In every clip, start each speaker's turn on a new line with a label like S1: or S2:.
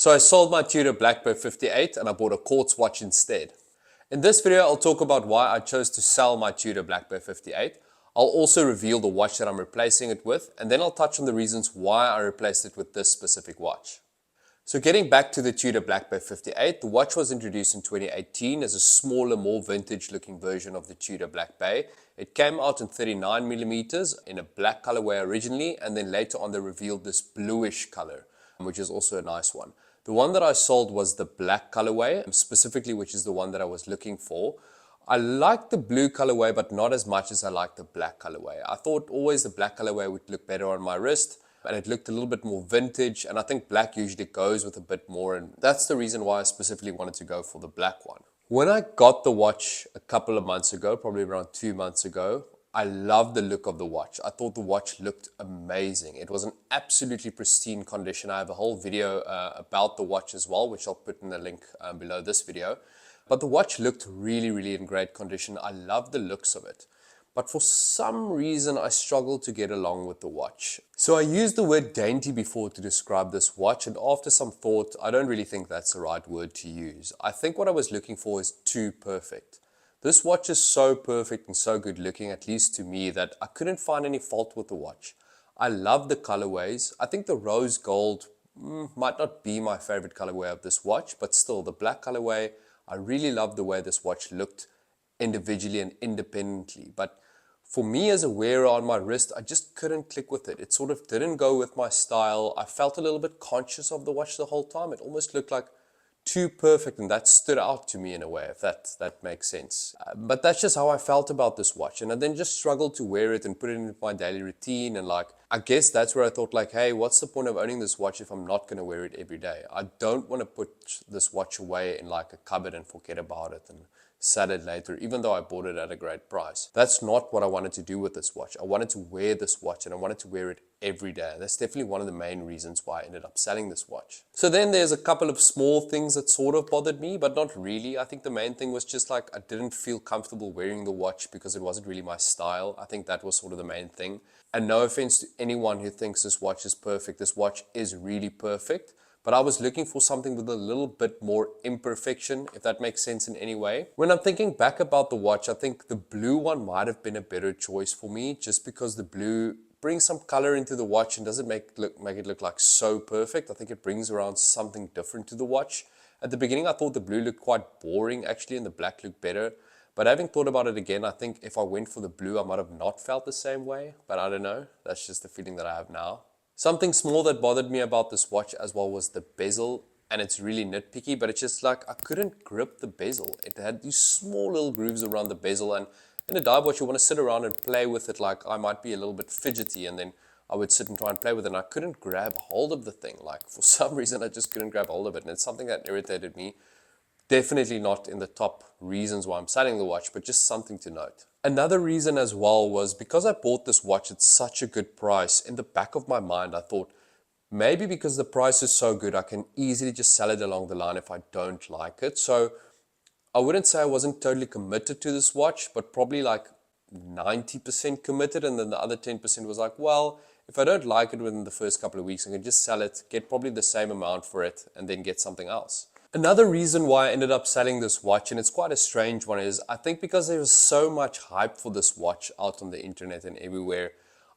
S1: So I sold my Tudor Black Bay 58 and I bought a Quartz watch instead. In this video, I'll talk about why I chose to sell my Tudor Black Bay 58. I'll also reveal the watch that I'm replacing it with, and then I'll touch on the reasons why I replaced it with this specific watch. So getting back to the Tudor Black Bay 58, the watch was introduced in 2018 as a smaller, more vintage looking version of the Tudor Black Bay. It came out in 39mm in a black colorway originally, and then later on they revealed this bluish color, which is also a nice one. The one that I sold was the black colorway, specifically, which is the one that I was looking for. I like the blue colorway, but not as much as I like the black colorway. I thought always the black colorway would look better on my wrist, and it looked a little bit more vintage, and I think black usually goes with a bit more, and that's the reason why I specifically wanted to go for the black one. When I got the watch a couple of months ago, probably around 2 months ago, I loved the look of the watch. I thought the watch looked amazing. It was in absolutely pristine condition. I have a whole video about the watch as well, which I'll put in the link below this video. But the watch looked really in great condition. I love the looks of it. But for some reason, I struggled to get along with the watch. So I used the word dainty before to describe this watch, and after some thought, I don't really think that's the right word to use. I think what I was looking for is too perfect. This watch is so perfect and so good looking, at least to me, that I couldn't find any fault with the watch. I love the colorways. I think the rose gold might not be my favorite colorway of this watch, but still the black colorway, I really love the way this watch looked individually and independently. But for me as a wearer on my wrist, I just couldn't click with it. It sort of didn't go with my style. I felt a little bit conscious of the watch the whole time. It almost looked like too perfect, and that stood out to me in a way, if that makes sense. But that's just how I felt about this watch, and I then just struggled to wear it and put it into my daily routine, and I guess that's where I thought hey, what's the point of owning this watch if I'm not going to wear it every day? I don't want to put this watch away in a cupboard and forget about it and sell it later, even though I bought it at a great price. That's not what I wanted to do with this watch. I wanted to wear this watch, and I wanted to wear it every day. That's definitely one of the main reasons why I ended up selling this watch. So then there's a couple of small things that sort of bothered me, but not really. I think the main thing was just I didn't feel comfortable wearing the watch because it wasn't really my style. I think that was sort of the main thing. And no offense to anyone who thinks this watch is perfect. This watch is really perfect. But I was looking for something with a little bit more imperfection, if that makes sense in any way. When I'm thinking back about the watch, I think the blue one might have been a better choice for me, just because the blue brings some color into the watch and doesn't make it look so perfect. I think it brings around something different to the watch. At the beginning, I thought the blue looked quite boring actually, and the black looked better. But having thought about it again, I think if I went for the blue, I might have not felt the same way. But I don't know. That's just the feeling that I have now. Something small that bothered me about this watch as well was the bezel, and it's really nitpicky, but it's just I couldn't grip the bezel. It had these small little grooves around the bezel, and in a dive watch you want to sit around and play with it. I might be a little bit fidgety, and then I would sit and try and play with it, and I couldn't grab hold of the thing. For some reason I just couldn't grab hold of it, and it's something that irritated me. Definitely not in the top reasons why I'm selling the watch, but just something to note. Another reason as well was because I bought this watch at such a good price. In the back of my mind, I thought maybe because the price is so good, I can easily just sell it along the line if I don't like it. So I wouldn't say I wasn't totally committed to this watch, but probably 90% committed. And then the other 10% was well, if I don't like it within the first couple of weeks, I can just sell it, get probably the same amount for it, and then get something else. Another reason why I ended up selling this watch, and it's quite a strange one, is I think because there was so much hype for this watch out on the internet and everywhere,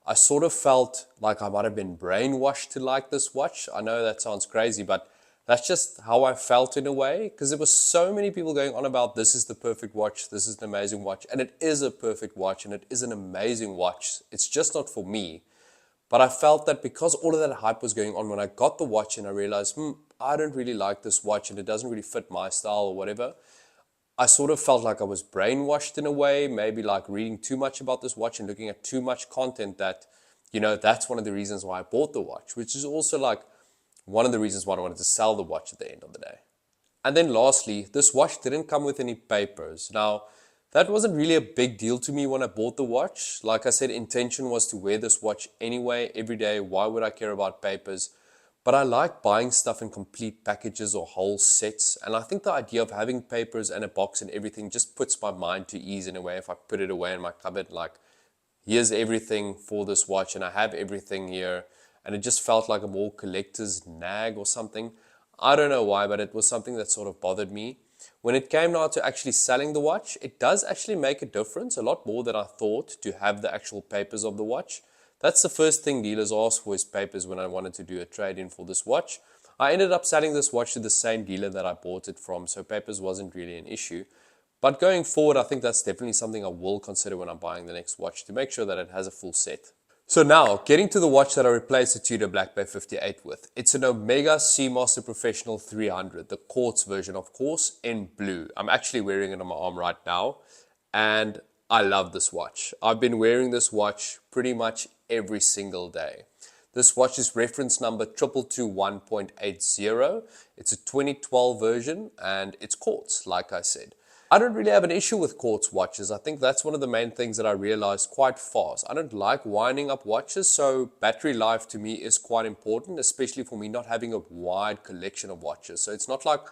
S1: I sort of felt like I might have been brainwashed to like this watch. I know that sounds crazy, but that's just how I felt in a way, because there was so many people going on about this is the perfect watch, this is an amazing watch, and it is a perfect watch, and it is an amazing watch. It's just not for me. But I felt that because all of that hype was going on, when I got the watch and I realized, I don't really like this watch and it doesn't really fit my style or whatever, I sort of felt like I was brainwashed in a way, maybe reading too much about this watch and looking at too much content that, that's one of the reasons why I bought the watch, which is also one of the reasons why I wanted to sell the watch at the end of the day. And then lastly, this watch didn't come with any papers. Now, that wasn't really a big deal to me when I bought the watch. Like I said, intention was to wear this watch anyway, every day. Why would I care about papers? But I like buying stuff in complete packages or whole sets. And I think the idea of having papers and a box and everything just puts my mind to ease in a way. If I put it away in my cupboard, here's everything for this watch and I have everything here. And it just felt like a more collector's nag or something. I don't know why, but it was something that sort of bothered me. When it came now to actually selling the watch, it does actually make a difference, a lot more than I thought, to have the actual papers of the watch. That's the first thing dealers ask for, is papers, when I wanted to do a trade-in for this watch. I ended up selling this watch to the same dealer that I bought it from, so papers wasn't really an issue. But going forward, I think that's definitely something I will consider when I'm buying the next watch, to make sure that it has a full set. So now, getting to the watch that I replaced the Tudor Black Bay 58 with. It's an Omega Seamaster Professional 300, the Quartz version, of course, in blue. I'm actually wearing it on my arm right now, and I love this watch. I've been wearing this watch pretty much every single day. This watch is reference number 2221.80. It's a 2012 version, and it's quartz, like I said. I don't really have an issue with quartz watches. I think that's one of the main things that I realized quite fast. I don't like winding up watches, so battery life to me is quite important, especially for me not having a wide collection of watches. So it's not like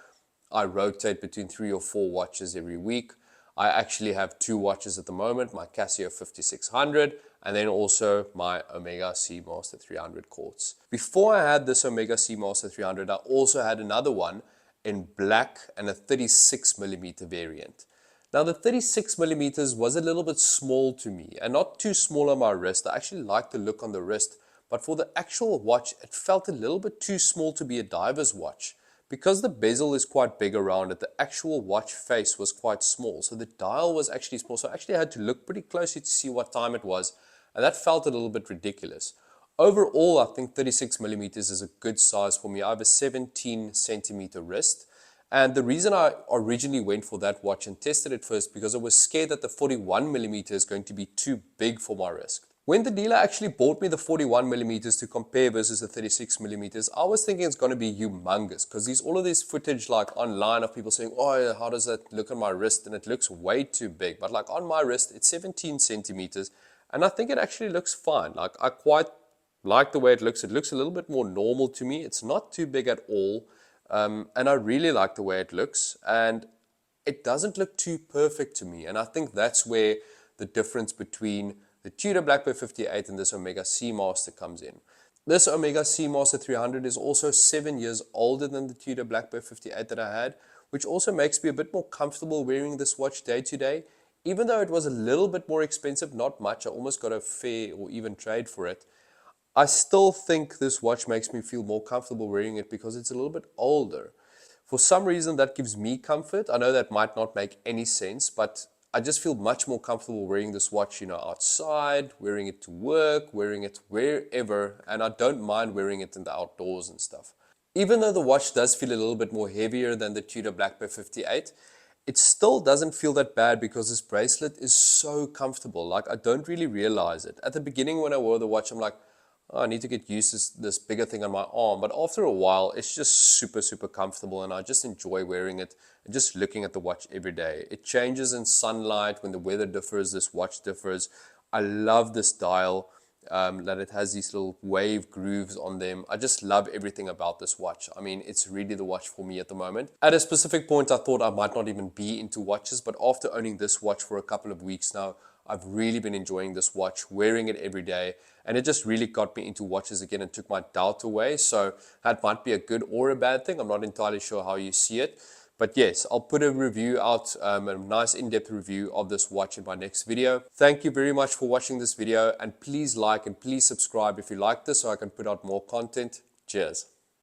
S1: I rotate between 3 or 4 watches every week. I actually have 2 watches at the moment, my Casio 5600 and then also my Omega Seamaster 300 quartz. Before I had this Omega Seamaster 300, I also had another one in black and a 36mm variant. Now the 36mm was a little bit small to me, and not too small on my wrist. I actually like the look on the wrist, but for the actual watch it felt a little bit too small to be a diver's watch. Because the bezel is quite big around it, the actual watch face was quite small, so the dial was actually small, so I actually had to look pretty closely to see what time it was, and that felt a little bit ridiculous. Overall, I think 36mm is a good size for me. I have a 17cm wrist, and the reason I originally went for that watch and tested it first because I was scared that the 41mm is going to be too big for my wrist. When the dealer actually bought me the 41mm to compare versus the 36mm, I was thinking it's going to be humongous, because there's all of this footage like online of people saying, oh, how does that look on my wrist? And it looks way too big. But like on my wrist, it's 17cm, and I think it actually looks fine. Like I quite like the way it looks. It looks a little bit more normal to me. It's not too big at all. And I really like the way it looks. And it doesn't look too perfect to me. And I think that's where the difference between the Tudor Black Bay 58 and this Omega Seamaster comes in. This Omega Seamaster 300 is also 7 years older than the Tudor Black Bay 58 that I had, which also makes me a bit more comfortable wearing this watch day to day. Even though it was a little bit more expensive, not much, I almost got a fair or even trade for it, I still think this watch makes me feel more comfortable wearing it because it's a little bit older. For some reason that gives me comfort. I know that might not make any sense, but I just feel much more comfortable wearing this watch, outside, wearing it to work, wearing it wherever, and I don't mind wearing it in the outdoors and stuff. Even though the watch does feel a little bit more heavier than the Tudor Black Bay 58, it still doesn't feel that bad because this bracelet is so comfortable. Like, I don't really realize it. At the beginning when I wore the watch, I'm like, oh, I need to get used to this bigger thing on my arm. But after a while, it's just super, super comfortable, and I just enjoy wearing it and just looking at the watch every day. It changes in sunlight. When the weather differs, this watch differs. I love this dial, that it has these little wave grooves on them. I just love everything about this watch. I mean, it's really the watch for me at the moment. At a specific point, I thought I might not even be into watches, but after owning this watch for a couple of weeks now, I've really been enjoying this watch, wearing it every day, and it just really got me into watches again and took my doubt away. So that might be a good or a bad thing. I'm not entirely sure how you see it. But yes, I'll put a review out, a nice in-depth review of this watch in my next video. Thank you very much for watching this video, and please like and please subscribe if you like this so I can put out more content. Cheers.